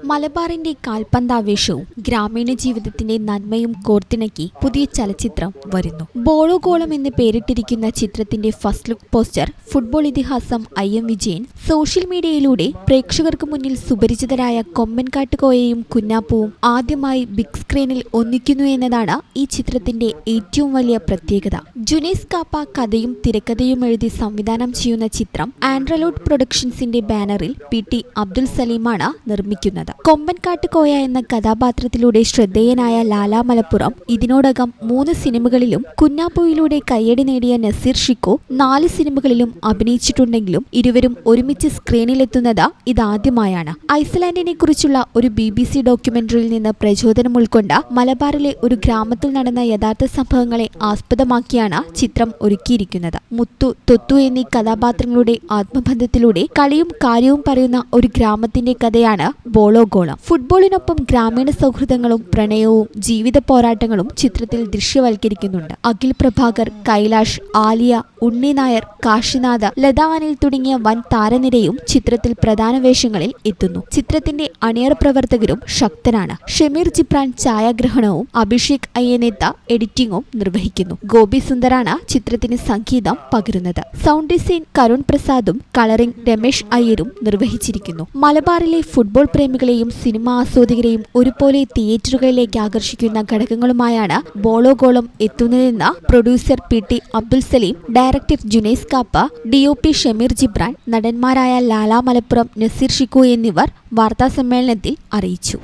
മലബാറിന്റെ കാൽപന്താവേശവും ഗ്രാമീണ ജീവിതത്തിന്റെ നന്മയും കോർത്തിണക്കി പുതിയ ചലച്ചിത്രം വരുന്നു. ബോളോഗോളം എന്ന് പേരിട്ടിരിക്കുന്ന ചിത്രത്തിന്റെ ഫസ്റ്റ് ലുക്ക് പോസ്റ്റർ ഫുട്ബോൾ ഇതിഹാസം IM വിജയൻ സോഷ്യൽ മീഡിയയിലൂടെ പ്രേക്ഷകർക്ക് മുന്നിൽ സുപരിചിതരായ കൊമ്പൻകാട്ടുകോയയും കുഞ്ഞാപ്പുവും ആദ്യമായി ബിഗ് സ്ക്രീനിൽ ഒന്നിക്കുന്നു എന്നതാണ് ഈ ചിത്രത്തിന്റെ ഏറ്റവും വലിയ പ്രത്യേകത. ജുനൈസ് കാപ്പ കഥയും തിരക്കഥയും എഴുതി സംവിധാനം ചെയ്യുന്ന ചിത്രം ആൻഡ്രലോഡ് പ്രൊഡക്ഷൻസിന്റെ ബാനറിൽ PT അബ്ദുൽ സലീമാണ് നിർമ്മിക്കുന്നത്. കൊമ്പൻകാട്ടുകോയ എന്ന കഥാപാത്രത്തിലൂടെ ശ്രദ്ധേയനായ ലാലാ മലപ്പുറം ഇതിനോടകം 3 സിനിമകളിലും കുഞ്ഞാപ്പുവിലൂടെ കയ്യടി നേടിയ നസീർ ഷിക്കോ 4 സിനിമകളിലും അഭിനയിച്ചിട്ടുണ്ടെങ്കിലും ഇരുവരും ഒരുമിച്ച് സ്ക്രീനിലെത്തുന്നത് ഇതാദ്യമായാണ്. ഐസ്ലാൻഡിനെ കുറിച്ചുള്ള ഒരു BBC ഡോക്യുമെന്ററിയിൽ നിന്ന് പ്രചോദനം ഉൾക്കൊണ്ട മലബാറിലെ ഒരു ഗ്രാമത്തിൽ നടന്ന യഥാർത്ഥ സംഭവങ്ങളെ ആസ്പദമാക്കിയാണ് ചിത്രം ഒരുക്കിയിരിക്കുന്നത്. മുത്തു, തൊത്തു എന്നീ കഥാപാത്രങ്ങളുടെ ആത്മബന്ധത്തിലൂടെ കളിയും കാര്യവും പറയുന്ന ഒരു ഗ്രാമത്തിന്റെ കഥയാണ് ബോളോഗോളം. ഫുട്ബോളിനൊപ്പം ഗ്രാമീണ സൗഹൃദങ്ങളും പ്രണയവും ജീവിത പോരാട്ടങ്ങളും ചിത്രത്തിൽ ദൃശ്യവൽക്കരിക്കുന്നുണ്ട്. അഖിൽ പ്രഭാകർ, കൈലാഷ്, ആലിയ, ഉണ്ണി നായർ, കാശിനാഥ്, ലതാ അനിൽ തുടങ്ങിയ വൻ താരനിരയും ചിത്രത്തിൽ പ്രധാന വേഷങ്ങളിൽ എത്തുന്നു. ചിത്രത്തിന്റെ അണിയറ പ്രവർത്തകരും ശക്തനാണ്. ഷമീർ ജിബ്രാൻ ഛായാഗ്രഹണവും അഭിഷേക് അയ്യനേത്ത എഡിറ്റിംഗും നിർവഹിക്കുന്നു. ഗോപി സുന്ദറാണ് ചിത്രത്തിന് സംഗീതം പകരുന്നത്. സൗണ്ട് ഡിസൈൻ കരുൺ പ്രസാദും കളറിംഗ് രമേശ് അയ്യരും നിർവഹിച്ചിരിക്കുന്നു. മലബാറിലെ ഫുട്ബോൾ പ്രേമികളെയും സിനിമാ ആസ്വാദകരെയും ഒരുപോലെ തിയേറ്ററുകളിലേക്ക് ആകർഷിക്കുന്ന ഘടകങ്ങളുമായാണ് ബോളോഗോളം എത്തുന്നതെന്ന് producer PT Abdul Saleem, director Junais Kappa, DOP Shameer Jibran, നടന്മാരായ ലാലാ മലപ്പുറം, നസീർ ഷിക്കു എന്നിവർ വാർത്താസമ്മേളനത്തിൽ അറിയിച്ചു.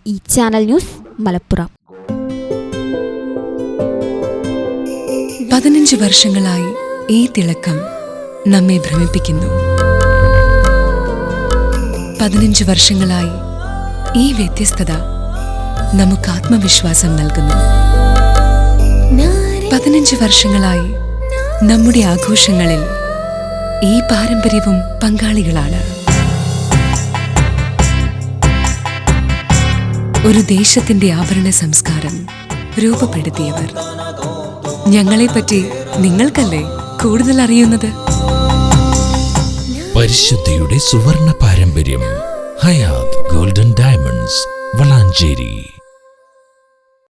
ഈ ചാനൽ ന്യൂസ്, മലപ്പുറം. 15 വർഷങ്ങളായി ഈ തിളക്കം നമ്മെ ഭ്രമിപ്പിക്കുന്നു. 15 വർഷങ്ങളായി ഈ വ്യത്യസ്തത നമുക്ക് ആത്മവിശ്വാസം നൽകുന്നു. 15 വർഷങ്ങളായി നമ്മുടെ ആഘോഷങ്ങളിൽ ഈ പാരമ്പര്യവും പങ്കാളികളാണ്. ഒരു ദേശത്തിന്റെ ആഭരണ സംസ്കാരം രൂപപ്പെടുത്തിയവർ. ഞങ്ങളെപ്പറ്റി നിങ്ങൾക്കല്ലേ കൂടുതൽ അറിയുന്നത്? പരിശുദ്ധിയുടെ സുവർണ പാരമ്പര്യം. Hayath golden diamonds, Valanchery.